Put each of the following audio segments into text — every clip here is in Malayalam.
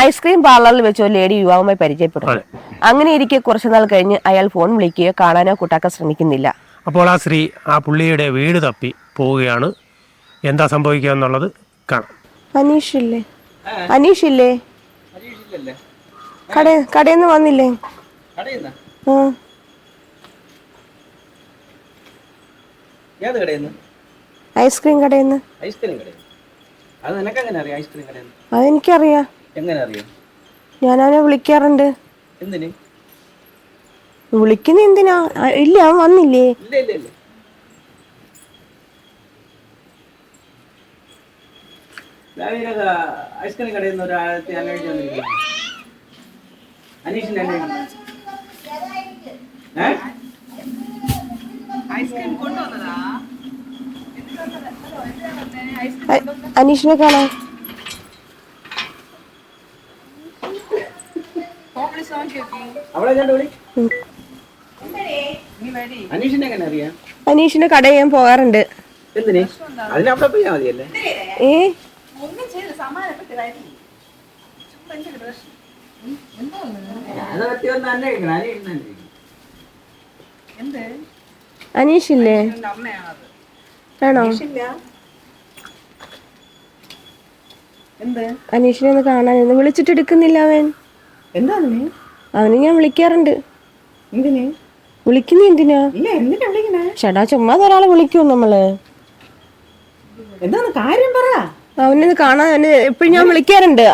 ഐസ്ക്രീം പാർലറിൽ വെച്ച് ഒരു ലേഡി യുവാവുമായി പരിചയപ്പെടുന്നു. അങ്ങനെ ഇരിക്കെ കുറച്ചുനാൾ കഴിഞ്ഞ് അയാൾ ഫോൺ വിളിക്കുകയോ കാണാനോ കൂട്ടാക്കാൻ ശ്രമിക്കുന്നില്ല. അപ്പോൾ ആ സ്ത്രീ ആ പുള്ളിയുടെ വീട് തപ്പി പോവുകയാണ്. എന്താ സംഭവിക്കുക എന്നുള്ളത് കാണാം. അനീഷില്ലേ? അനീഷില്ലേ? കടയിന്ന് വന്നില്ലേ? ഐസ്ക്രീം കടയിന്ന്. അതെനിക്കറിയാം. ഞാൻ അവനെ വിളിക്കാറുണ്ട്. വിളിക്കുന്ന എന്തിനാ? ഇല്ല, അവൻ വന്നില്ലേ? ഐസ്ക്രീം കടയിൽ നിന്ന് ഒരാളത്തെ അന്വേഷിച്ചു വന്നിരിക്കുന്നു. അനീഷിന്റെ അനീഷിനെ കാണാൻ അനീഷിന്റെ കടയിൽ ഞാൻ പോകാറുണ്ട്. അനീഷില്ലേ? ആണോ? അനീഷിനെ ഒന്ന് കാണാൻ വിളിച്ചിട്ട് എടുക്കുന്നില്ല അവൻ. അവന് ഞാൻ വിളിക്കാറുണ്ട്. വിളിക്കുന്ന എന്തിനാ? ചേട്ടാ ചുമ്മാ ഒരാളെ വിളിക്കും നമ്മള്. അവനൊന്ന് കാണാൻ എപ്പോഴും ഞാൻ വിളിക്കാറുണ്ട്.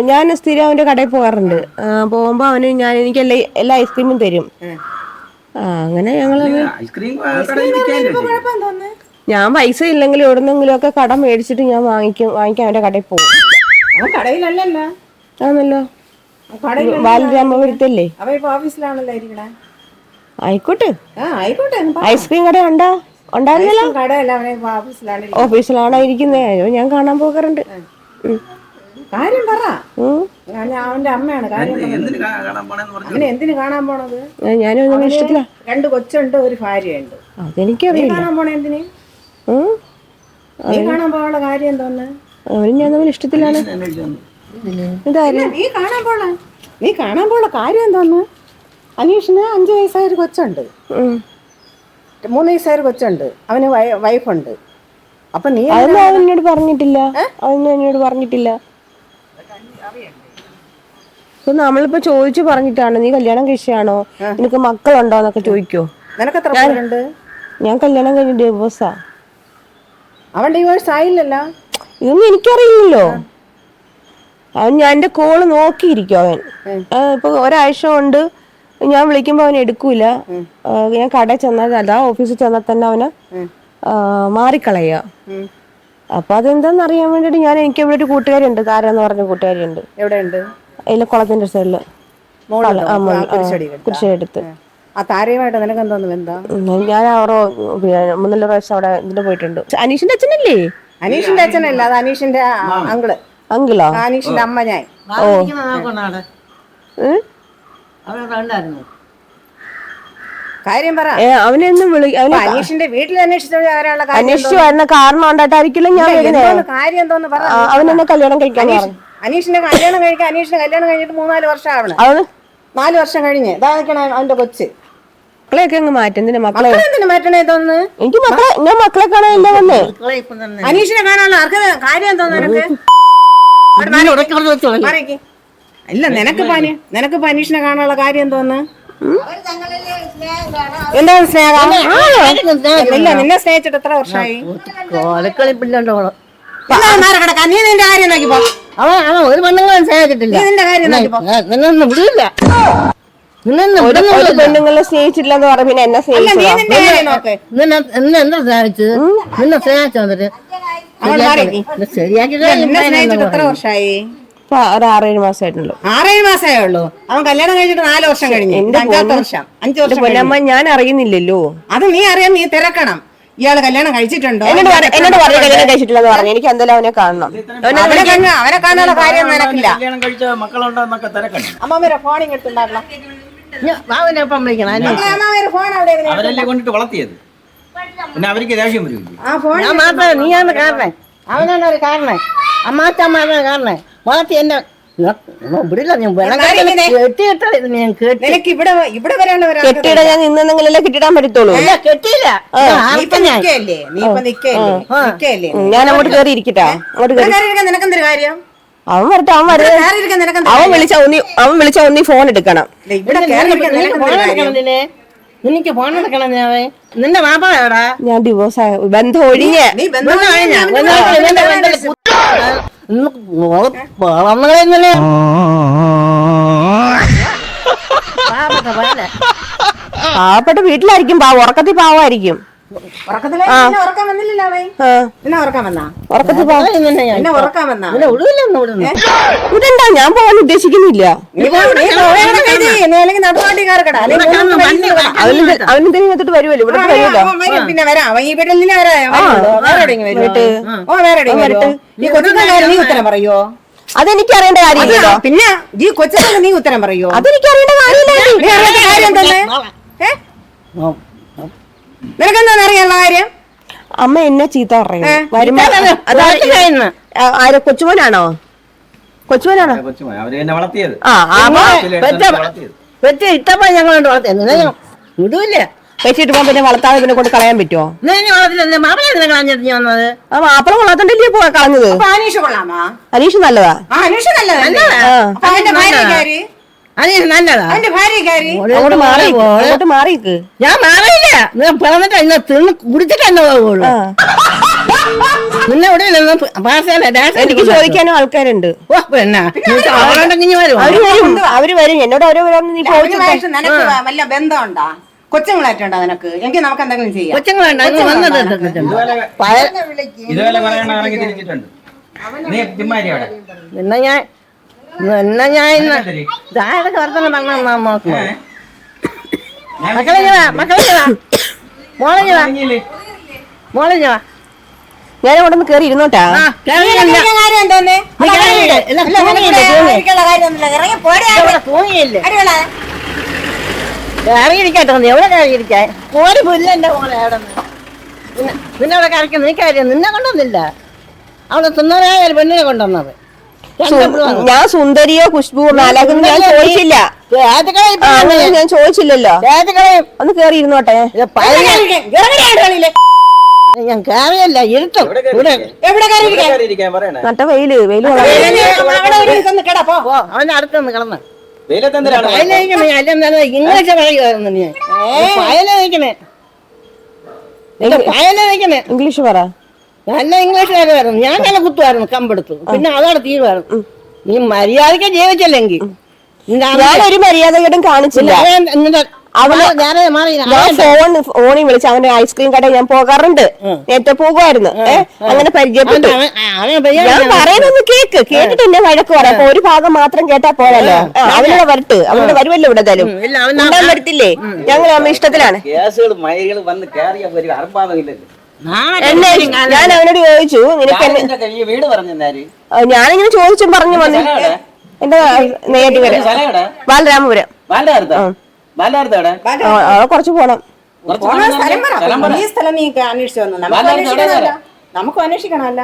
ഞാൻ സ്ഥിരം അവന്റെ കടയിൽ പോകാറുണ്ട്. പോകുമ്പോ അവന് എനിക്ക് എല്ലാ ഐസ്ക്രീമും തരും. അങ്ങനെ ഞങ്ങള് ഞാൻ പൈസ ഇല്ലെങ്കിൽ എവിടുന്നെങ്കിലും ഒക്കെ കടം മേടിച്ചിട്ട് ഞാൻ വാങ്ങിക്കാൻ അവന്റെ കടയിൽ പോകും. ആണല്ലോ, ബാലരാമപുരത്തല്ലേ? ആയിക്കോട്ടെ. ഐസ്ക്രീം കട ഉണ്ടായിരുന്നല്ലോ. ഓഫീസിലാണോ ഇരിക്കുന്നേ? ഞാൻ കാണാൻ പോകാറുണ്ട്. അവന്റെ അമ്മയാണ് എന്തിനു കാണാൻ പോണത്? ഞാനൊന്നും ഇഷ്ടത്തില്ല. 2 കൊച്ചുണ്ട്, ഒരു ഭാര്യയുണ്ട്. അതെനിക്കറിയില്ല. കാണാൻ പോണ എന്തിന്? നീ കാണാൻ പോകാനുള്ള കാര്യം എന്തോന്ന്? അവനും ഞാൻ തമ്മിൽ ഇഷ്ടത്തിലാണ്. നീ കാണാൻ പോയുള്ള കാര്യം എന്തോന്ന്? അനീഷിന് 5 വയസ്സായ ഒരു കൊച്ചുണ്ട്, 3 വയസ്സായ ഒരു കൊച്ചുണ്ട്, അവന് വൈഫുണ്ട്. അപ്പൊ നീ അവനോട് പറഞ്ഞിട്ടില്ല. എന്നോട് പറഞ്ഞിട്ടില്ല. നമ്മളിപ്പോ ചോദിച്ചു പറഞ്ഞിട്ടാണ്. നീ കല്യാണം കഴിച്ചാണോ? നിനക്ക് മക്കളുണ്ടോ എന്നൊക്കെ ചോദിക്കോ? നിനക്ക് എത്ര പേരുണ്ട്? ഞാൻ കല്യാണം കഴിഞ്ഞ ഡിവോഴ്സാ. അവൻ ഡിവോഴ്സ് ആയില്ലല്ലോ. ഇതൊന്നും എനിക്കറിയില്ലല്ലോ. ഞാൻ എന്റെ കോള് നോക്കിയിരിക്കും അവൻ. ഇപ്പൊ ഒരാഴ്ച കൊണ്ട് ഞാൻ വിളിക്കുമ്പോ അവൻ എടുക്കൂല. ഞാൻ കടയിൽ ചെന്നാൽ അല്ല ഓഫീസിൽ ചെന്നാൽ തന്നെ അവന് മാറിക്കളയുക. അപ്പൊ അതെന്താന്ന് അറിയാൻ വേണ്ടിട്ട് ഞാൻ എനിക്ക് ഇവിടെ ഒരു കൂട്ടുകാരുണ്ട്, താരെന്ന് പറഞ്ഞ കൂട്ടുകാരുണ്ട്. എവിടെയുണ്ട്? അതിലെ കുളത്തിന്റെ സൈഡില് കുരിശടിയെടുത്ത്. നിനക്ക് എന്തോന്ന് ബന്ധം? ഞാൻ അവരോ 3-4 പ്രാവശ്യം അവിടെ ഇതിന് പോയിട്ടുണ്ട്. അനീഷിന്റെ അച്ഛനല്ലേ? അനീഷിന്റെ അച്ഛനല്ല, അത് അനീഷിന്റെ അങ്കിളോ? അനീഷിന്റെ അമ്മ. ഞാൻ കാര്യം പറ. അവനെന്നും അനീഷിന്റെ വീട്ടിൽ അന്വേഷിച്ചു വരുന്ന കാരണം ഉണ്ടായിട്ടായിരിക്കില്ല ഞാൻ കാര്യം എന്തോന്ന് പറ. അവനെന്നെ കല്യാണം കഴിക്കാൻ അനീഷിന്റെ കല്യാണം കഴിഞ്ഞിട്ട് 3-4 വർഷം ആവണം. 4 വർഷം കഴിഞ്ഞ് ഇതാ നിൽക്കണ അവന്റെ കൊച്ച്. മക്കളെയൊക്കെ അങ്ങ് മാറ്റും. എന്തിനാ മക്കളെ മാറ്റണേ? തോന്നുന്നു എനിക്ക് ഞാൻ മക്കളെ കാണാനില്ല വന്നേ. അനീഷിനെ കാണാനുള്ള കാര്യം എന്തോന്ന്? ഇല്ല, നിനക്ക് അനീഷിനെ കാണാനുള്ള കാര്യം എന്തോന്ന്? എന്താ സ്നേഹം? ഇല്ല, നിന്നെ സ്നേഹിച്ചിട്ട് എത്ര വർഷമായി? നീ നിന്റെ കാര്യം നോക്കിപ്പോ. ഒരു പെണ്ണുങ്ങളും സ്നേഹിച്ചിട്ടില്ല. നിന്റെ കാര്യം നോക്കിപ്പോ. ഒരു പെണ്ണുങ്ങളെ സ്നേഹിച്ചിട്ടില്ല എന്ന് പറഞ്ഞ പിന്നെ എന്നെ സ്നേഹിച്ചത്? എന്താ സ്നേഹിച്ചത്? നിന്നെ സ്നേഹിച്ചു വന്നിട്ട് ശരിയാക്കി എത്ര വർഷമായി? 6-7 മാസമായിട്ടുള്ളൂ. 6-7 മാസമേ ഉള്ളൂ. അവൻ കല്യാണം കഴിഞ്ഞിട്ട് 4 വർഷം കഴിഞ്ഞു. 5 വർഷം ഞാൻ അറിയുന്നില്ലല്ലോ. അത് നീ അറിയാൻ നീ തിരക്കണം. ഇയാള് കല്യാണം കഴിച്ചിട്ടുണ്ടോ? എന്നോട് പറഞ്ഞു കല്യാണം കഴിച്ചിട്ടില്ലെന്ന് പറഞ്ഞു. എനിക്ക് എന്തായാലും അവനെ കാണണം. അവനെ കാണാനുള്ള കാര്യം നടക്കില്ല. അവരല്ലേ കൊണ്ടിട്ട് വളർത്തിയത്, പിന്നെ അവർക്ക് ദേഷ്യം വരും. നീയാണ് കാരണേ. അവനാണ് ഒരു കാരണേ. അമ്മാച്ചമ്മ കാരണേ. വളർത്തി എന്നെ ഇവിടില്ല ഞാൻ കെട്ടിയിട്ടില്ല ഞാൻ കെട്ടി നിനക്ക് ഇവിടെ വരാനുള്ള കെട്ടിയിടാൻ ഞാൻ നിന്നെങ്കിലല്ലേ കെട്ടിടാൻ പറ്റത്തുള്ളൂ. കെട്ടിയില്ല നീ ഇപ്പൊ നിക്കല്ലേ ഞാൻ അങ്ങോട്ട് കയറി ഇരിക്കട്ടാ. അങ്ങോട്ട് കയറി നിനക്കെന്തൊരു കാര്യം? അവൻ വരട്ടെ. അവൻ വിളിച്ച ഒന്നി ഫോൺ എടുക്കണം. ഇവിടെ നിനക്ക് ഫോൺ എടുക്കണം നിന്റെ മാപ്പ എവിടാ? ഞാൻ ഡിവോഴ്സ് ബന്ധം ഒഴിഞ്ഞ് നീ പാവപ്പെട്ട വീട്ടിലായിരിക്കും. ഉറക്കത്തിൽ പാവമായിരിക്കും. ഉറക്കാൻ വന്നില്ലല്ലോ അവൻ. പിന്നെ ഉറക്കാൻ വന്നാ? ഉറക്കത്തിൽ പിന്നെ ഉറക്കാൻ വന്നാ? ഇതെന്താ ഞാൻ പോകാൻ ഉദ്ദേശിക്കുന്നില്ല. അവനെന്തിനകത്തോട്ട് വരുമല്ലോ. ഇവിടെ വരുമല്ലോ. പിന്നെ വരാം. അവൻ ഈ വീട്ടിൽ നിന്നെ ഈ കൊച്ചിന്റെ കാര്യം നീ ഉത്തരം പറയോ? അതെനിക്ക് അറിയേണ്ട കാര്യമില്ലല്ലോ. പിന്നെ ഈ കൊച്ചിനെ നീ ഉത്തരം പറയോ? അതെനിക്ക് അറിയേണ്ട കാര്യമില്ല. കാര്യം തന്നെ നിനക്കെന്താന്ന് അറിയാനുള്ള കാര്യം? അമ്മ എന്നെ ചീത്ത പറയുന്നു. ആരോ കൊച്ചുമോനാണോ? കൊച്ചുമോനാണോ? അവര് എന്നെ വളർത്തിയത്. ഇട്ടപ്പോ ഞങ്ങൾ വളർത്തിയ വിടൂല്ല. വെച്ചിട്ട് പോകാൻ പിന്നെ വളർത്താതെ പിന്നെ കൊണ്ട് കളയാൻ പറ്റുമോ? മാപ്പിള കളഞ്ഞിട്ട് വന്നത് ആ മാപ്പിള വളർത്തണ്ടല്ലേ കളഞ്ഞത്. അനീഷ് കൊള്ളാമാ? അനീഷ് നല്ലതാ. അനീഷ് നല്ലതാ. അവന്റെ ഭാര്യക്കാര് അനീഷ് നല്ലതാ. അവന്റെ ഭാര്യക്കാര് അങ്ങോട്ട് മാറിക്ക്. ഞാൻ മാറിയില്ല. പിറന്നിട്ട് ഇന്ന് തിന്ന് കുടിച്ചിട്ട് തന്നെ പോകുള്ളൂ. നിന്നെ ഇവിടെ എനിക്ക് ചോദിക്കാനും ആൾക്കാരുണ്ട്. അവര് വരും. എന്നോട് ഓരോ നീ നിനക്ക് വല്ല ബന്ധമുണ്ടാ? കൊച്ചുങ്ങളായിട്ടുണ്ടോ നിനക്ക്? എങ്കിൽ നമുക്ക് എന്തെങ്കിലും ചെയ്യാം. ഇതുപോലെ പറയണമെങ്കിൽ തിരിച്ചിട്ടുണ്ട്. നീ ചുമ്മാരി അവിടെ. പിന്നെ ഞാൻ വർത്തനം പറഞ്ഞ മോളെ ഞാൻ ഇവിടെ നിന്ന് കയറി ഇരുന്നോട്ടാ. ഇറങ്ങിയിരിക്കട്ടോ. എവിടെ കയറിയിരിക്കാൻ ഒരു പുല്ലെന്റെ മോളെ അവിടെ നിന്നെ അവിടെ കറിക്കാൻ നീ കാര്യം നിന്നെ കൊണ്ടൊന്നില്ല. അവിടെ സുന്ദരായ ഒരു പെണ്ണിനെ കൊണ്ടുവന്നത്. ഞാൻ സുന്ദരിയോ കുഷ്ബുവോ നാലാകുന്നു ഞാൻ ചോദിച്ചില്ല. ഞാൻ ചോദിച്ചില്ലല്ലോ. ഒന്ന് കേറി ഇരുന്നോട്ടെ. ഞാൻ കയറിയല്ല ഇരുത്തും. നട്ട വെയില് അവന്റെ അടുത്തൊന്ന് കിടന്ന് വെയിലത്തെന്തിനാണ് ഇംഗ്ലീഷ് പറയുമായിരുന്നു നീ പയലേക്കണേ ഇംഗ്ലീഷ് പറ. നല്ല ഇംഗ്ലീഷുകാരായിരുന്നു. ഞാൻ നല്ല കുത്തുമായിരുന്നു കമ്പെടുത്തു. പിന്നെ അതോടെ തീരുമായിരുന്നു. നീ മര്യാദക്ക് ജീവിച്ചില്ലെങ്കിൽ ഞാനൊരു മര്യാദകേടും കാണിച്ചില്ല. ഫോണിൽ വിളിച്ച് അവന്റെ ഐസ്ക്രീം കടയിൽ ഞാൻ പോകാറുണ്ട്. നേരത്തെ പോകുമായിരുന്നു. അങ്ങനെ പരിചയപ്പെട്ടു. ഞാൻ പറയുന്നൊന്ന് കേട്ടിട്ട് എന്നെ വഴക്ക് പറയാം. അപ്പൊ ഒരു ഭാഗം മാത്രം കേട്ടാ പോരല്ലോ. അവനോട് വരട്ട്. അവനോട് വരുമല്ലോ ഇവിടെ തരും. ഉണ്ടാൻ വരത്തില്ലേ? ഞങ്ങൾ അമ്മ ഇഷ്ടത്തിലാണ്. ഞാൻ അവനോട് ചോദിച്ചു നിനക്ക് വീട് പറഞ്ഞു. ഞാനിങ്ങനെ ചോദിച്ചും പറഞ്ഞു വന്നു. എന്റെ നേരിട്ട് വരെ ബാലരാമപുരം. കുറച്ച് പോണം. ഈ സ്ഥലം നീ അന്വേഷിച്ചു വന്നു. നമുക്ക് അന്വേഷിക്കണമല്ല.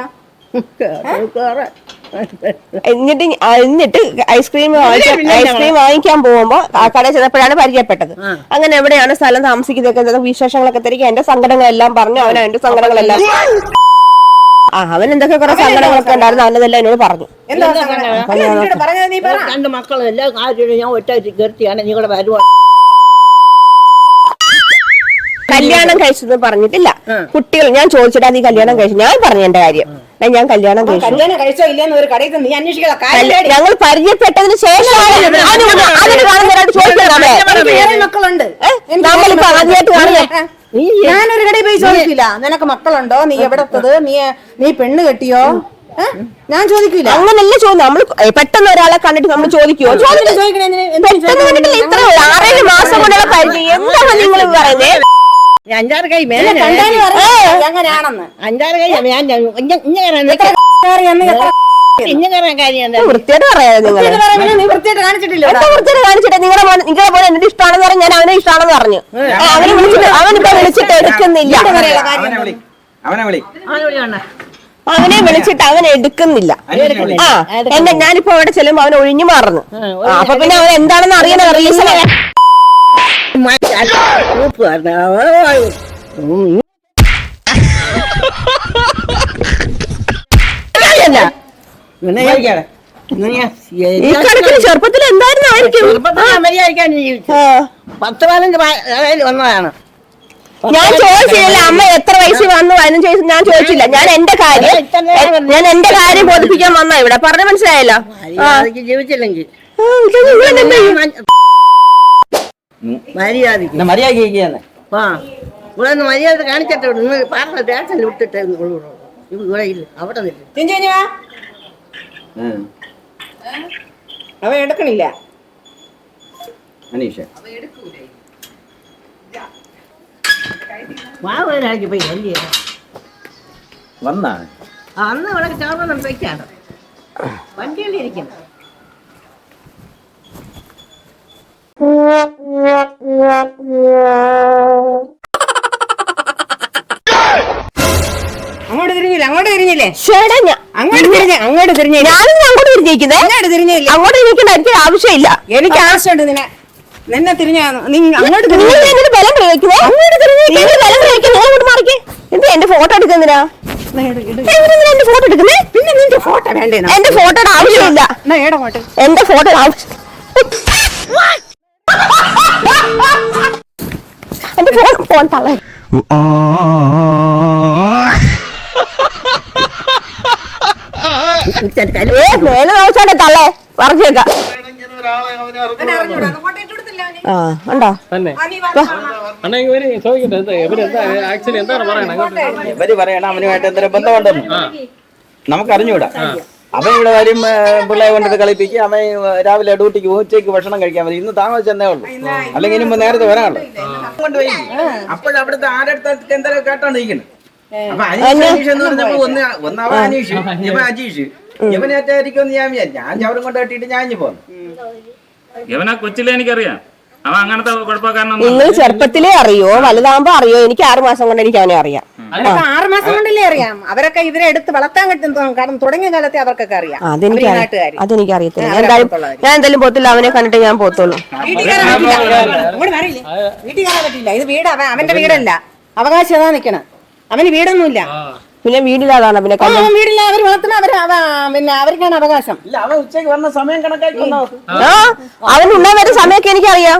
എന്നിട്ട് ഐസ്ക്രീം വാങ്ങിക്കാൻ പോകുമ്പോ ആ കടയിൽ ചെന്നപ്പോഴാണ് പരിചയപ്പെട്ടത്. അങ്ങനെ എവിടെയാണ് സ്ഥലം താമസിക്കുന്നതൊക്കെ വിശേഷങ്ങളൊക്കെ തിരികെ എന്റെ സങ്കടങ്ങളെല്ലാം പറഞ്ഞു. അവൻ അവന്റെ സങ്കടങ്ങളെല്ലാം അവൻ എന്തൊക്കെ കുറെ സങ്കടങ്ങളൊക്കെ ഉണ്ടായിരുന്നു. അവനതെല്ലാം എന്നോട് പറഞ്ഞു. രണ്ട് മക്കളും എല്ലാ കാര്യവും ഞാൻ ഒറ്റ കയറ്റിയാണ് നിങ്ങളുടെ വരുവാ. കല്യാണം കഴിച്ചത് പറഞ്ഞിട്ടില്ല. കുട്ടികൾ ഞാൻ ചോദിച്ചിട്ടാ നീ കല്യാണം കഴിച്ചു. ഞാൻ പറഞ്ഞു എന്റെ കാര്യം. ഞാൻ കല്യാണം കഴിച്ചോ ഇല്ലെന്ന് ഒരു കടയിൽ നീ അന്വേഷിക്കണം. ഞങ്ങൾ പരിചയപ്പെട്ടതിന് ശേഷമാണ് മക്കളുണ്ട്. നമ്മളിപ്പോ ആദ്യമായിട്ട് കാണുന്നേ. ഞാനൊരു കടയിൽ പോയി ചോദിക്കില്ല നിനക്ക് മക്കളുണ്ടോ, നീ എവിടത്തത്, നീ പെണ്ണ് കെട്ടിയോ, ഞാൻ ചോദിക്കൂല. അങ്ങനല്ല ചോദിക്കും. നമ്മൾ പെട്ടെന്ന് ഒരാളെ കണ്ടിട്ട് നമ്മൾ ചോദിക്കുവോ? പെട്ടെന്ന് കണ്ടിട്ടില്ല. ഇത്ര 6-7 മാസം കൊണ്ടുള്ള പരിചയം എന്താണ് നിങ്ങൾ പറയുന്നത്? 5-6 കൈ എങ്ങനെയാണെന്ന് 5-6 കൈ ഇങ്ങനെ കാര്യം വൃത്തിയായിട്ട് പറയാതെ നീ വൃത്തിയായിട്ട് കാണിച്ചിട്ടില്ല. വൃത്തിയായിട്ട് കാണിച്ചിട്ട് നിങ്ങളെ പോലെ എന്റെ ഇഷ്ടമാണെന്ന് പറഞ്ഞു. ഞാൻ അവനെ ഇഷ്ടമാണെന്ന് പറഞ്ഞു. അവനിപ്പോ വിളിച്ചിട്ട് എടുക്കുന്നില്ല. അവനെ വിളിച്ചിട്ട് അവൻ എടുക്കുന്നില്ല. ആ എന്നെ ഞാനിപ്പോ അവിടെ ചെല്ലുമ്പോ അവൻ ഒഴിഞ്ഞു മാറുന്നു. അപ്പൊ പിന്നെ അവൻ എന്താണെന്ന് അറിയണ റീസൺ ഈ കണക്കിന് ചെറുപ്പത്തിൽ എന്തായിരുന്നു ആയിരിക്കും. 10-15 വന്നതാണ്. ഞാൻ ചോദിച്ചില്ല അമ്മ എത്ര വയസ്സിൽ വന്നു 15 വയസ്സ് ഞാൻ ചോദിച്ചില്ല. ഞാൻ എന്റെ കാര്യം ബോധിപ്പിക്കാൻ വന്നാ ഇവിടെ. പറഞ്ഞ മനസ്സിലായല്ലോ. ജീവിച്ചില്ലെങ്കിൽ മര്യാദ ഇവിടെ ഒന്ന് മര്യാദ കാണിച്ചിട്ട് നിങ്ങൾ പറഞ്ഞ ദേശം വിട്ടിട്ട് ഇവിടെ ഇല്ല അവിടെ നില്ല. അവൻ എടുക്കണില്ല. അനീഷ ഒരാഴ്ച പോയി വലിയ വന്നാ അന്ന് ഇവിടെ ചോർന്ന് വെക്കാണ് വണ്ടിയിൽ ഇരിക്കണം. അങ്ങോട്ട് തിരിഞ്ഞില്ല. അങ്ങോട്ട് തിരിഞ്ഞില്ലേ? അങ്ങോട്ട് തിരിഞ്ഞില്ല. ഞാനും അങ്ങോട്ട് തിരിഞ്ഞിരിക്കുന്നത്. അങ്ങോട്ട് തിരിഞ്ഞില്ല. അങ്ങോട്ട് തിരിക്കേണ്ട എനിക്ക് ആവശ്യമില്ല. എനിക്ക് ആവശ്യമുണ്ട് നിന്നെ തിരിഞ്ഞ അങ്ങോട്ട് ബലം പ്രയോഗിക്കുന്നേ. അങ്ങോട്ട് മാറിക്കേ. എന്ത് എന്റെ ഫോട്ടോ എടുക്കുന്നില്ല? എന്റെ ഫോട്ടോ എടുക്കുന്നേ? പിന്നെ നിന്റെ ഫോട്ടോ വേണ്ടേ? എന്റെ ഫോട്ടോയുടെ ആവശ്യമില്ല. എന്റെ ഫോട്ടോ ആവശ്യം എന്റെ ഫോൺ തള്ളേ. മേലെ നോച്ചാട്ടെ തള്ളേ പറഞ്ഞേക്കാം. ഉണ്ടോ ഇവര് പറയണം അവനുമായിട്ട് എന്തെങ്കിലും ബന്ധമുണ്ടെന്ന് നമുക്കറിഞ്ഞൂടാ. അവൻ ഇവിടെ വരും, പിള്ളേരെ കൊണ്ടിട്ട് കളിപ്പിക്കും. അവൻ രാവിലെ ഡ്യൂട്ടിക്ക് പോകും, ഉച്ചയ്ക്ക് ഭക്ഷണം കഴിക്കാൻ മതി. ഇന്ന് താമസിച്ചെന്നേ ഉള്ളൂ, അല്ലെങ്കിൽ ഇനി നേരത്തെ വരാനുള്ളൂ. അപ്പോഴവിടുത്തെ ആരടുത്ത് എന്തെങ്കിലും കേട്ടോണ്ടിരിക്കുന്നു. അപ്പൊ അനീഷ് എന്ന് പറഞ്ഞപ്പോ ഒന്ന് അവൻ അനീഷ്, ഇവൻ അജീഷ്. ഇവനേറ്റായിരിക്കും ഞാൻ ചവറും കൊണ്ട് കെട്ടിയിട്ട് ഞാൻ ഇനി പോന്നു. ഇവനാ കൊച്ചിലെ എനിക്കറിയാം. അവൻ അങ്ങനത്തെ കുഴപ്പക്കാരനൊന്നും. നിങ്ങൾ ചെറുപ്പത്തിലേ അറിയോ വലുതാകുമ്പോ അറിയോ? എനിക്ക് 6 മാസം കൊണ്ട് എനിക്ക് അവനെ അറിയാം. 6 മാസം കൊണ്ടല്ലേ അറിയാം. അവരൊക്കെ ഇവരെ എടുത്ത് വളർത്താൻ കിട്ടും. കാരണം തുടങ്ങിയ കാലത്തെ അവർക്കൊക്കെ അറിയാം. അതെനിക്ക് അറിയത്തില്ല. ഞാൻ എന്തായാലും പോത്തില്ല. അവനെ കണ്ടിട്ട് ഞാൻ പോത്തുള്ളൂ. വീട്ടിൽ കയറാൻ പറ്റില്ല. ഇത് വീട് അവന്റെ വീടല്ല, അവകാശം അതാ നിക്കണം. അവന് വീടൊന്നുമില്ല. പിന്നെ വീടില്ലാതാണ്. പിന്നെ വീടില്ല. അവർ വളർത്തുന്ന പിന്നെ അവർക്കാണ് അവകാശം. ഇല്ല, അവൻ ഉച്ചയ്ക്ക് വന്ന സമയം കണക്കാക്കി അവൻ ഉണ്ണാൻ വരുന്ന സമയമൊക്കെ എനിക്കറിയാം.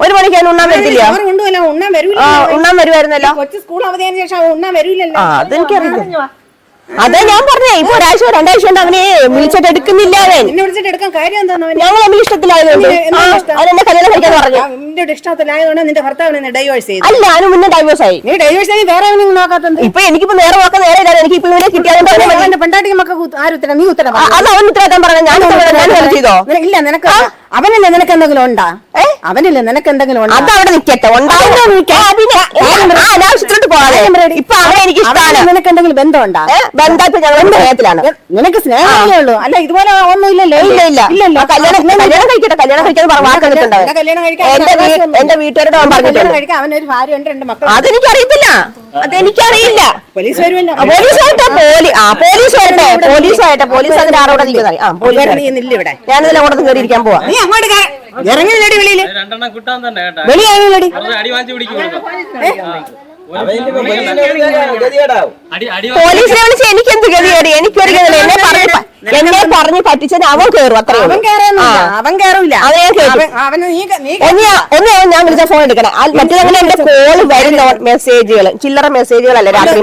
1 മണിക്ക് അവൻ ഉണ്ണാൻ വരത്തില്ല. ഉണ്ണാൻ വരൂല. ഉണ്ണാൻ വരുമായിരുന്നല്ലോ. കൊച്ചു സ്കൂൾ അവധിയാന് ശേഷം ഉണ്ണാൻ വരൂലല്ലോ. അതെനിക്കറിയില്ല. അതെ ഞാൻ പറഞ്ഞേ. ഇപ്പൊ 1 ആഴ്ച 2 ആഴ്ച കൊണ്ട് അവനെ വിളിച്ചിട്ട് എടുക്കുന്നില്ല. അവൻ എന്നെ വിളിച്ചിട്ട് എടുക്കാൻ കാര്യം എന്താണ്? ഞങ്ങൾ തമ്മിൽ ഇഷ്ടത്തിലായതുകൊണ്ട് അവനെന്നെ കല്യാണം കഴിക്കാൻ പറഞ്ഞു. നിന്റെ ഇഷ്ടത്തിലായതുകൊണ്ട് നിന്റെ ഭർത്താവിനെ ഡൈവേഴ്സ് ചെയ്തു. അല്ല, ഞാനും മുന്നേ ഡൈവേഴ്സ് ആയി. നീ ഡൈവേഴ്സ് ആയി വേറെ നോക്കാത്തത്. ഇപ്പൊ എനിക്കിപ്പോ നേരെ നോക്കാൻ നേരെ ഇല്ല. എനിക്ക് ഇപ്പൊ ഇവനെ കിട്ടിയാൽ പെണ്ടാട്ടി മക്കൾ ആരും നീ ഉത്തരം അത് അവൻ ഉത്തരവാദിത്തം പറഞ്ഞു. ഞാൻ ചെയ്തോ? ഇല്ല, നിനക്ക് അവനല്ലേ നിനക്ക് എന്തെങ്കിലും ഉണ്ടാ? അവനല്ലേ നിനക്ക് എന്തെങ്കിലും ഉണ്ടാ? അത് അവിടെ നിക്കട്ടെ. അനാവശ്യത്തിലോട്ട് പോകാതെ ഇപ്പൊ അവനെ എനിക്ക് ഇഷ്ടമാണ്. നിനക്ക് എന്തെങ്കിലും ബന്ധം ഉണ്ടാ? ബന്ധത്തിൽ ഞങ്ങൾ സ്നേഹത്തിലാണ്. നിനക്ക് സ്നേഹമല്ലേ ഉള്ളൂ. അല്ല ഇതുപോലെ ഒന്നും ഇല്ലല്ലോ. ഇല്ലല്ലോ. കല്യാണം കഴിക്കട്ടെ. കല്യാണം കഴിക്കാൻ വാക്ക് തന്നിട്ടുണ്ടാവും. എന്റെ വീട്ടുകാരോട് അവൻ പറഞ്ഞിട്ടുണ്ട്. അവനൊരു ഭാര്യ ഉണ്ട്, 2 മക്കൾ. അതെനിക്കറിയത്തില്ല. അതെനിക്കറിയില്ല. പോലീസ് വരുമല്ലോ. പോലീസ് വരട്ടെ. പോലീസ് അതിന്റെ ആരോടെ ഇവിടെ ഞാനിതിലെ കൂടെ കയറിയിരിക്കാൻ പോവാ. നീ അങ്ങോട്ട് ഇറങ്ങി വെളിയില്. 2 കിട്ടാൻ തന്നെ കേട്ടാ. വെളിയായി അടി വാങ്ങിച്ചു പിടിക്കും. പോലീസിനെ വിളിച്ച് എനിക്ക് എന്ത് ഗതികേട്? എനിക്കൊരു ഗതിയില്ല. എന്നെ പറഞ്ഞ് പറ്റിച്ചത് അവൻ കയറും. അത്രയും അവൻ കയറൂല. ഒന്ന് ഞാൻ വിളിച്ച ഫോൺ എടുക്കണം. മറ്റേതങ്ങനെ എന്റെ കോള് വരുന്ന മെസ്സേജുകൾ, ചില്ലറ മെസ്സേജുകളല്ലേ രാത്രി.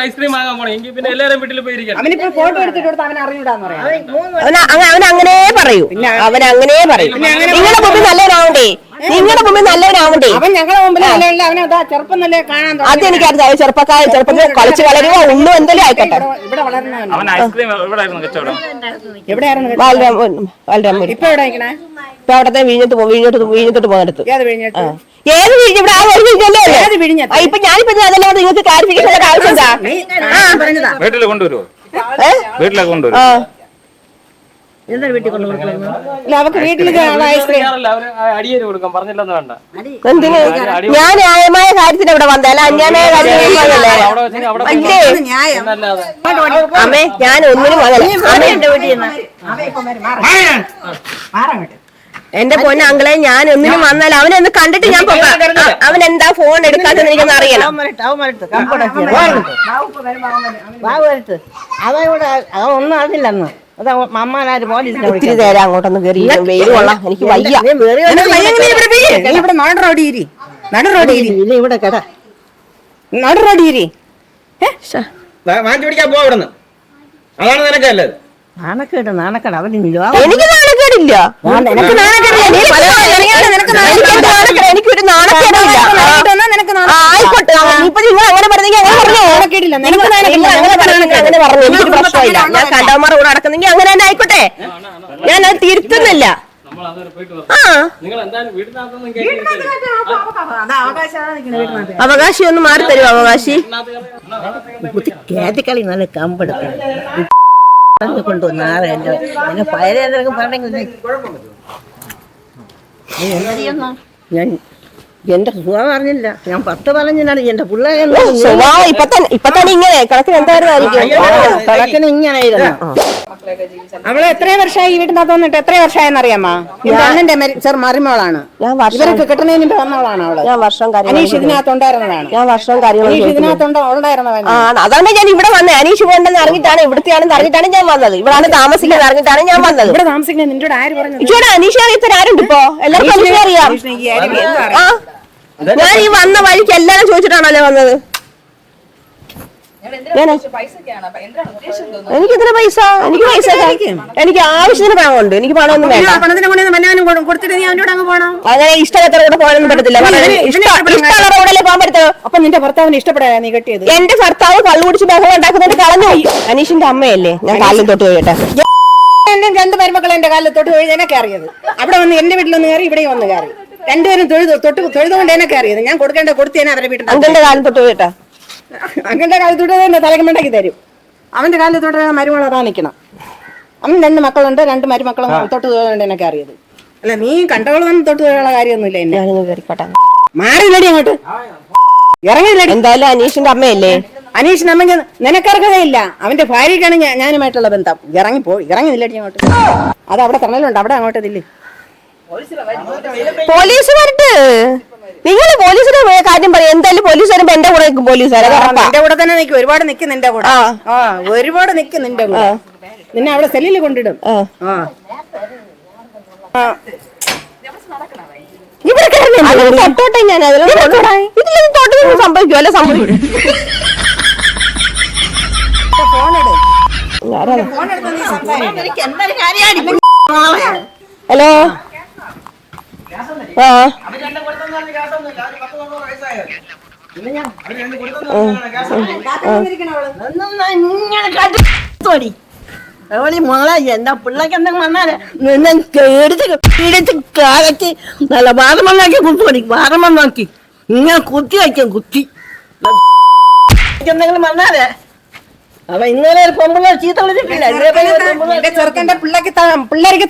ഐസ്ക്രീം വാങ്ങാൻ പോണേ എങ്കിൽ പിന്നെ എല്ലാവരും വീട്ടിൽ പോയിരിക്കാം. അവനിപ്പോ ഫോട്ടോ എടുത്തിട്ട് അവൻ അറിയൂടാന്ന് പറയാം. അവൻ അങ്ങനെ പറയൂ. അവൻ അങ്ങനെ പറയും. നിങ്ങളുടെ മുമ്പിൽ നല്ലവനാവണ്ടേ? നിങ്ങളുടെ മുമ്പിൽ നല്ലവനാവണ്ടേ? അവൻ ഞങ്ങളുടെ മുമ്പിൽ അവനെ ചെറുപ്പം നല്ല കാണാൻ. അതെനിക്കറിയാം. ചെറുപ്പത്തിൽ കളിച്ച് വളരുക ഒന്നും എന്തെങ്കിലും ആയിക്കോട്ടെ. ഇവിടെ വളർന്നവൻ. അവൻ ഐസ്ക്രീം എവിടെയായിരുന്നു കച്ചവടം? എവിടെയായിരുന്നു? ബാലരാമൂര്. ഇപ്പൊ എവിടെയാ? ഇപ്പൊ അവിടത്തെ വീഞ്ഞത്തോട്ട് പോകുന്നിടത്ത്. ഏത് വിഴിഞ്ഞത്ത്? ഏത് വീഴ്ച? ഇവിടെ ആ ഒരു വീഴ്ചല്ലേ? ഇപ്പൊ ഞാനിപ്പോ അതല്ലാതെ നിങ്ങൾക്ക് ക്ലാരിഫിക്കേഷൻ ആവശ്യം എന്താ? വീട്ടിൽ കൊണ്ടുവരുമോ? വീട്ടിലൊക്കെ കൊണ്ടുവരും. എന്താ വീട്ടിൽ കൊണ്ട് കൊടുക്കുന്നത്? ഇല്ല അവക്ക് വീട്ടിൽ ഐസ്ക്രീം അടിയേരി കൊടുക്കാം പറഞ്ഞില്ലെന്ന് വേണ്ട. എന്തിന് ഞാൻ ന്യായമായ കാര്യത്തിന് ഇവിടെ വന്നേ അല്ല അന്യായമായ കാര്യത്തിന് വന്നല്ലേ അവിടെ വെച്ച് അവിടെ അല്ലേ എന്നല്ലാതെ അമ്മേ ഞാൻ ഒന്നിനും വന്നല്ല അമ്മേ എന്റെ വീട്ടിൽ നിന്ന് എന്റെ പൊന്നെ അങ്കളെ ഞാൻ ഒന്നിനും വന്നാൽ അവനൊന്ന് കണ്ടിട്ട് ഞാൻ പോകാം അവൻ എന്താ ഫോൺ എടുക്കാത്തെന്ന് എനിക്കൊന്ന് അറിയണം അവൻ ഒന്നും അറിഞ്ഞില്ല അന്ന് അത് അമ്മാനാര് പോലീസിനെ ഇത്തിരി നേരം അങ്ങോട്ടൊന്ന് കയറി വെയിൽ കൊള്ളാം എനിക്ക് വയ്യ ഇവിടെ നട റോഡിയിരി നട റോഡിയിരി ഇല്ല ഇവിടെ കേട്ടാ നട റോഡിയിരി മാറ്റി പിടിക്കാൻ പോവാ ഇവിടെ നിന്ന്. അതാണ് നിനക്കല്ലത്. നാണക്കേട് അവന് എനിക്ക് നാണക്കേടില്ല നിനക്ക് നാണക്കേടില്ല നീ നിനക്ക് നാണക്കേട് എനിക്കൊരു നാണക്കേടില്ല ആയിക്കോട്ടെ ഇപ്പൊ നിങ്ങൾ അങ്ങനെ പറഞ്ഞെങ്കിൽ അങ്ങനെ പറഞ്ഞോ നാണക്കേടില്ല അങ്ങനെ പറഞ്ഞു എനിക്കൊരു പ്രശ്നമില്ല ഞാൻ കണ്ടവന്മാർ കൂടെ നടക്കുന്നെങ്കിൽ അങ്ങനെ തന്നെ ആയിക്കോട്ടെ ഞാൻ അത് തിരുത്തുന്നില്ല ആ അവകാശി ഒന്ന് മാറി തരുമോ അവകാശി കേത്തിക്കളി നല്ല കമ്പെടുക്കണം കൊണ്ടുവന്ന ആരല്ലോ എന്നെ പയരെ എന്തെങ്കിലും പറഞ്ഞെങ്കിൽ ഞാൻ എന്റെ സുഖം അറിഞ്ഞില്ല ഞാൻ 10 പറഞ്ഞാണ് എന്റെ പിള്ളേരെ സ്വഭാവം ഇപ്പൊ തന്നെ ഇങ്ങനെ കണക്കിന് എന്തായിരുന്നായിരിക്കും കണക്കിന് ഇങ്ങനെയായിരുന്നു അവള് എത്ര വർഷമായി വീട്ടിനകത്ത് വന്നിട്ട് എത്ര വർഷമായെന്ന് അറിയാമോ അണ്ണന്റെ മറിമോളാണ് ഇവരൊക്കെ കിട്ടുന്നതിന് മുമ്പ് വന്നവളാണ് അവള് ഞാൻ വർഷം അനീഷ് ഇതിനകത്തുണ്ടായിരുന്നതാണ് ഞാൻ വർഷം കാര്യങ്ങൾ അനീഷ് ഇതിനകത്തുണ്ടായിരുന്നവൻ അതാണ് ഞാൻ ഇവിടെ വന്നത് അനീഷ് പോകണ്ടെന്ന് അറിഞ്ഞിട്ടാണ് ഇവിടുത്തെയാണെന്ന് അറിഞ്ഞിട്ടാണ് ഞാൻ വന്നത് ഇവിടാണ് താമസിക്കുന്നത് അറിഞ്ഞിട്ടാണ് ഞാൻ വന്നത് ഇവിടെ താമസിക്കുന്നത് നിന്നോട് ആര് പറഞ്ഞു ഇവിടെ അനീഷ് അറിയത്തിൽ ആരുണ്ട് ഇപ്പൊ എല്ലാവർക്കും അനീഷ് അറിയാം ആ ഞാൻ ഈ വന്ന വഴിക്ക് എല്ലാരും ചോദിച്ചിട്ടാണല്ലോ വന്നത് എനിക്കെത്ര പൈസ എനിക്ക് പൈസ എനിക്ക് ആവശ്യത്തിന് പണമുണ്ട് എനിക്ക് പണമൊന്നും വേണ്ട അങ്ങനെ ഇഷ്ടമെത്ര കൂടെ പോകാനൊന്നും പറ്റത്തില്ല ഇഷ്ടമുള്ള റോഡല്ലേ പോകാൻ പറ്റത്തോ അപ്പൊ നിന്റെ ഭർത്താവിന് ഇഷ്ടപ്പെടാ നീ കെട്ടിയത് എന്റെ ഭർത്താവ് കള്ളു കുടിച്ച് ബഹളം ഉണ്ടാക്കുന്നുണ്ട് കളഞ്ഞു അനീഷിന്റെ അമ്മയല്ലേ ഞാൻ കാലിൽ തൊട്ട് പോയിട്ടെ എന്റെ 2 മരുമക്കൾ എന്റെ കാലിൽ തൊട്ട് പോയി എനക്ക് അറിയത് അവിടെ വന്ന് എന്റെ വീട്ടിലൊന്ന് കയറി ഇവിടെ വന്ന് കയറി രണ്ടുപേരും തൊഴുതുകൊണ്ട് എനക്ക് അറിയത് ഞാൻ കൊടുത്തേനെ അവരെ വീട്ടിൽ അങ്കിന്റെ കാലിൽ തൊട്ട് പോയിട്ടാ അങ്ങനെ കാലിൽ തൊട്ട് എന്റെ തലകമുണ്ടാക്കി തരും അവന്റെ കാലിൽ തൊട്ട് മരുമകൾ അതാ നിക്കണം അവൻ 2 മക്കളുണ്ട് 2 മരുമക്കളും തൊട്ട് തൊഴുതുകൊണ്ട് എനക്ക് അറിയത് അല്ല നീ കണ്ടവളൊന്നും തൊട്ട് തൊഴുള്ള കാര്യമൊന്നുമില്ല എന്നെ ഞാനൊന്ന് കയറിക്കോട്ടെ മാറിയില്ലടി അങ്ങോട്ട് ഇറങ്ങിയില്ലടി എന്തായാലും അനീഷിന്റെ അമ്മയല്ലേ അനീഷ് നമ്മക്ക് നിനക്കറിയില്ല അവന്റെ ഭാര്യക്കാണ് ഞാനുമായിട്ടുള്ള ബന്ധം ഇറങ്ങിയില്ലടി അങ്ങോട്ട് അത് അവിടെ തണലുണ്ട് അവിടെ അങ്ങോട്ട് ഇതില്ലേ പോലീസ് വരട്ടെ നിങ്ങൾ പോലീസിന്റെ കാര്യം പറയും എന്തായാലും പോലീസ് വരുമ്പോ എന്റെ കൂടെ നിൽക്കും പോലീസുകാരെ നിന്റെ കൂടെ തന്നെ നിൽക്കും ഒരുപാട് നിൽക്കും നിന്റെ കൂടെ ഒരുപാട് നിൽക്കും നിന്റെ കൂടെ നിന്നെ അവിടെ സെല്ലിൽ കൊണ്ടിടും ഇവിടെ തൊട്ടോട്ടെ ഞാൻ ഇതിലൊന്നും തൊട്ടൊന്നും സംഭവിക്കും അല്ല സംഭവിക്കും ഹലോ ആ മോളെ എന്താ പിള്ളേക്ക് എന്തെങ്കിലും വന്നാല് നിന്നെ എടുത്ത് കാലത്ത് നല്ല ബാധമണ്ണാക്കി കുത്തുപടി ബാധമണ്ണാക്കി ഇങ്ങനെ കുത്തി വയ്ക്കും കുത്തി എന്തെങ്കിലും വന്നാലേ അവ ഇന്നലെ ഒരു പൊമ്പിള്ളേർ ചീത്ത വിളിച്ചിട്ടില്ല ചെറുക്കന്റെ പിള്ളേർക്ക്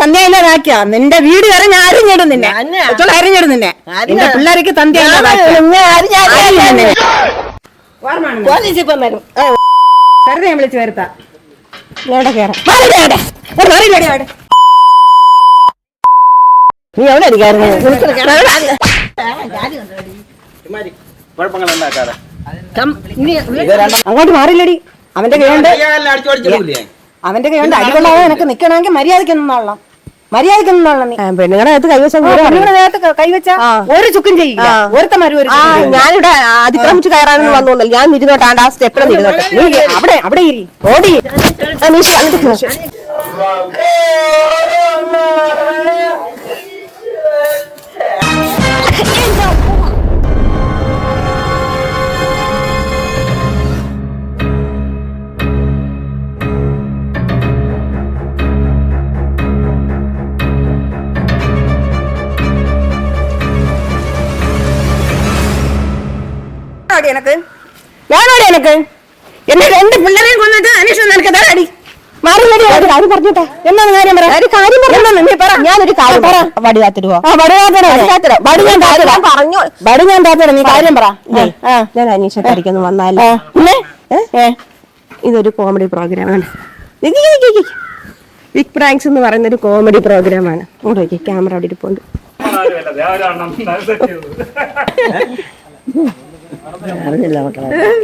തന്തയില്ലാതാക്കിയ നിന്റെ വീട് വരെ ഞാൻ അരിഞ്ഞിടും നിന്നെ അരിഞ്ഞിടും നിന്നെ പിള്ളേർക്ക് പോലീസ് ഇപ്പം വരും വെറുതെ ഞാൻ വിളിച്ചു വരുത്താ നീ എവിടെ അടിക്കായിരുന്നു കുഴപ്പങ്ങൾ ഉണ്ടാക്കാതെ അങ്ങോട്ട് മാറില്ലടി അവന്റെ കൈകൊണ്ട് അവന്റെ കൈകൊണ്ട് അടികൊള്ളാതെ എനിക്ക് നിക്കണമെങ്കിൽ മര്യാദയ്ക്ക് നിന്നോളാം മര്യാദയ്ക്ക് നിന്നോളാം നീ പെണ്ണുങ്ങളുടെ അകത്ത് കൈവശം കൈവച്ച ഒരു ചുക്കും ചെയ്യില്ല ഒരുത്തമാരും ഞാനിവിടെ അതിക്രമിച്ച് കയറാനൊന്നും വന്നോന്നല്ല ഞാൻ ഇരുന്നോട്ടാണ്ട് ആ സ്റ്റെപ്പിലും ഇരുന്നോട്ടെ അവിടെ അവിടെ ഇരി ഓടി എനക്ക് ഞാനോടി എനക്ക് എന്നെ 2 പിള്ളേരെയും കൊന്നിട്ട് അന്വേഷണം നിനക്ക് അടി മാറി ഒരു കാര്യം പറഞ്ഞോട്ടെ. എന്നാണ് കാര്യം പറ. ഒരു കാര്യം എന്നാണ് നീ പറ. ഞാനൊരു കാര്യം വടി താത്തിടുവോ? ബടി ഞാൻ താത്തരാ. നീ കാര്യം പറ. ഞാൻ അനീഷത്തെ അടിക്കൊന്ന് വന്നാലേ. ഇതൊരു കോമഡി പ്രോഗ്രാമാണ്. ബിഗ് പ്രാങ്ക്സ് എന്ന് പറയുന്ന ഒരു കോമഡി പ്രോഗ്രാമാണ്. ഇങ്ങോട്ട് നോക്കി, ക്യാമറ അവിടെ ഇരിപ്പുണ്ട്.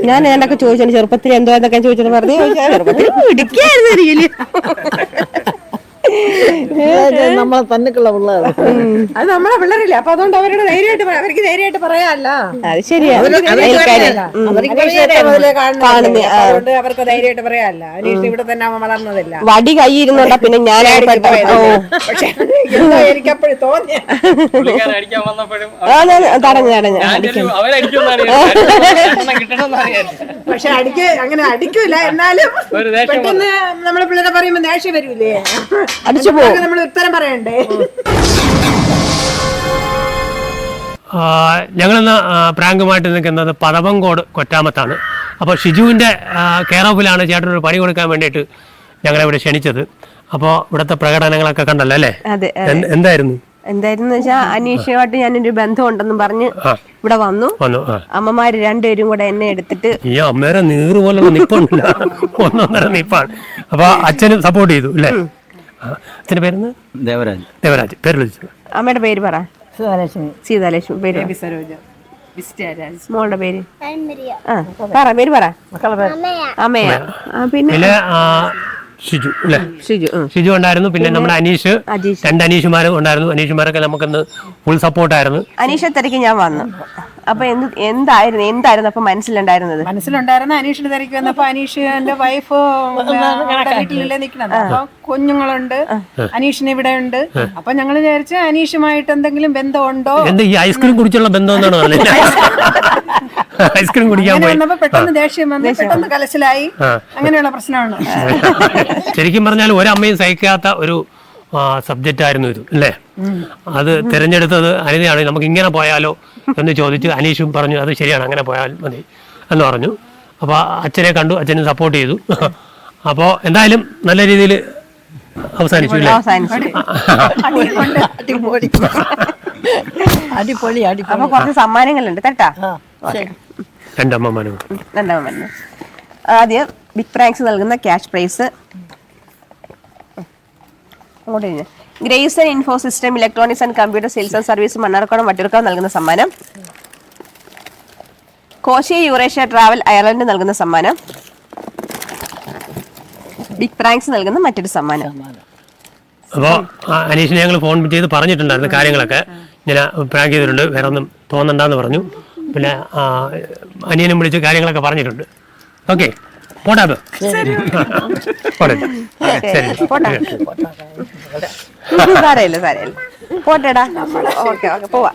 ഞാൻ എന്നൊക്കെ ചോദിച്ചു ചെറുപ്പത്തിൽ എന്തോ എന്നൊക്കെ ചോദിച്ചിട്ട് പറഞ്ഞു ചെറുപ്പത്തിൽ ഇടുക്കിയായിരുന്നു. നമ്മളെ തന്നിക്കുള്ള പിള്ളേർ അത് നമ്മളെ പിള്ളേരില്ല. അപ്പൊ അതുകൊണ്ട് അവർക്ക് ധൈര്യമായിട്ട് പറയാല്ല. അത് ശരിയാണ്. അതുകൊണ്ട് അവർക്ക് ധൈര്യമായിട്ട് പറയാല്ല. അനീഷ് ഇവിടെ തന്നെ അവൻ വളർന്നതല്ല. വടി കൈയിരുന്നുണ്ടാ പിന്നെ ഞാൻ പക്ഷെ എനിക്കപ്പോഴും തോന്നിയ പുള്ളിക്കാരൻ അടിക്കാൻ വന്നപ്പോഴും തടഞ്ഞു പക്ഷെ അങ്ങനെ അടിക്കൂല. എന്നാലും പെട്ടെന്ന് നമ്മളെ പിള്ളേരെ പറയുമ്പോ ദേഷ്യം വരൂലേ? അടിച്ചു പോകും. നമ്മൾ ഉത്തരം പറയണ്ടേ? ഞങ്ങളിന്ന് പ്രാങ്കുമായിട്ട് നിൽക്കുന്നത് പദവങ്കോട് കൊറ്റാമത്താണ്. അപ്പോൾ ഷിജുവിൻ്റെ കെയർ ഓഫിലാണ് ചേട്ടനൊരു പണി കൊടുക്കാൻ വേണ്ടിയിട്ട് ഞങ്ങളെ ഇവിടെ ക്ഷണിച്ചത്. അപ്പോൾ ഇവിടുത്തെ പ്രകടനങ്ങളൊക്കെ കണ്ടല്ലോ അല്ലേ? അതെ. എന്തായിരുന്നു വെച്ചാൽ അനീഷയുമായിട്ട് ഞാനൊരു ബന്ധമുണ്ടെന്നും പറഞ്ഞ് ഇവിടെ വന്നു. അമ്മമാര് രണ്ടുപേരും കൂടെ എന്നെ എടുത്തിട്ട് ഈ അമ്മേരെ നീറ് പോലുള്ള നിപ്പുണ്ടല്ല, ഒന്നൊന്നര നിപ്പാണ്. അപ്പൊ അച്ഛനും സപ്പോർട്ട് ചെയ്തു അല്ലേ? അച്ഛന്റെ പേരെന്ന് ദേവരാജ്. പേര് വിളിച്ചു. അമ്മയുടെ പേര് പറ. സീതാലക്ഷ്മി. പേര് മോളുടെ പേര് പറ. പേര് പറ. അമ്മയാ. പിന്നെ ഷിജു അല്ലേ? ഷിജു ഉണ്ടായിരുന്നു. പിന്നെ നമ്മുടെ അനീഷ്, രണ്ട് അനീഷുമാരും ഉണ്ടായിരുന്നു. അനീഷുമാരൊക്കെ നമുക്കിന്ന് ഫുൾ സപ്പോർട്ടായിരുന്നു. അനീഷെ തിരക്ക് ഞാൻ വന്നു. അപ്പൊ എന്തായിരുന്നു അപ്പൊ മനസ്സിലുണ്ടായിരുന്നത് അനീഷിന്റെ തിരക്ക് വന്നപ്പോ അനീഷിന്റെ വൈഫ് വീട്ടിലല്ലേ നിക്കണത്. അപ്പൊ കുഞ്ഞുങ്ങളുണ്ട്, അനീഷിന് ഇവിടെ ഉണ്ട്. അപ്പൊ ഞങ്ങൾ വിചാരിച്ച അനീഷുമായിട്ട് എന്തെങ്കിലും ബന്ധമുണ്ടോ. എന്താ ഈ ഐസ്ക്രീം കുടിച്ചുള്ള ബന്ധം എന്നാണ് പറഞ്ഞത്? ഐസ്ക്രീം കുടിക്കാൻ പോയി പെട്ടെന്ന് ദേഷ്യം വന്ന് പെട്ടെന്ന് കലശലായി. അങ്ങനെയുള്ള പ്രശ്നമാണ്. ശരിക്കും പറഞ്ഞാൽ ഒരമ്മയും സഹിക്കാത്ത ഒരു സബ്ജക്റ്റ് ആയിരുന്നു ഇത് അല്ലേ? അത് തിരഞ്ഞെടുത്തത് അനിതയാണ്. നമുക്ക് ഇങ്ങനെ പോയാലോ എന്ന് ചോദിച്ചു. അനീഷും പറഞ്ഞു അത് ശരിയാണ്, അങ്ങനെ പോയാൽ മതി എന്ന് പറഞ്ഞു. അപ്പോൾ അച്ഛനെ കണ്ടു, അച്ഛനും സപ്പോർട്ട് ചെയ്തു. അപ്പോൾ എന്തായാലും നല്ല രീതിയിൽ അവസാനിച്ചു അല്ലേ? അടിപൊളി. അപ്പൊ കുറച്ച് സമ്മാനങ്ങളുണ്ട് കേട്ടാ. രണ്ടമ്മമാരും. ആദ്യം ബിഗ് പ്രാങ്ക്സ് നൽകുന്ന cash prize. Grace and info system electronics and computer sales and service Mannarkkad Vattiyoorkavu നൽകുന്ന സമ്മാനം. കോശി യൂറേഷ്യ ട്രാവൽ അയർലൻഡ് നൽകുന്ന സമ്മാനം. ബിഗ് പ്രാങ്ക്സ് നൽകുന്ന മറ്റൊരു സമ്മാനം. അപ്പോൾ അനീഷിനെ ഞങ്ങൾ ഫോൺ ചെയ്ത് പറഞ്ഞിട്ടുണ്ടായിരുന്നു കാര്യങ്ങളൊക്കെ. ഇങ്ങനെ പ്രാങ്ക് ചെയ്തിട്ടുണ്ട്, വേറെ ഒന്നും തോന്നണ്ടെന്ന് പറഞ്ഞു. പിന്നെ അനിയനും വിളിച്ച് കാര്യങ്ങളൊക്കെ പറഞ്ഞിട്ടുണ്ട്. ഓക്കെ, പോട്ടെ. പോട്ടെടാ. ഓക്കെ, പോവാ.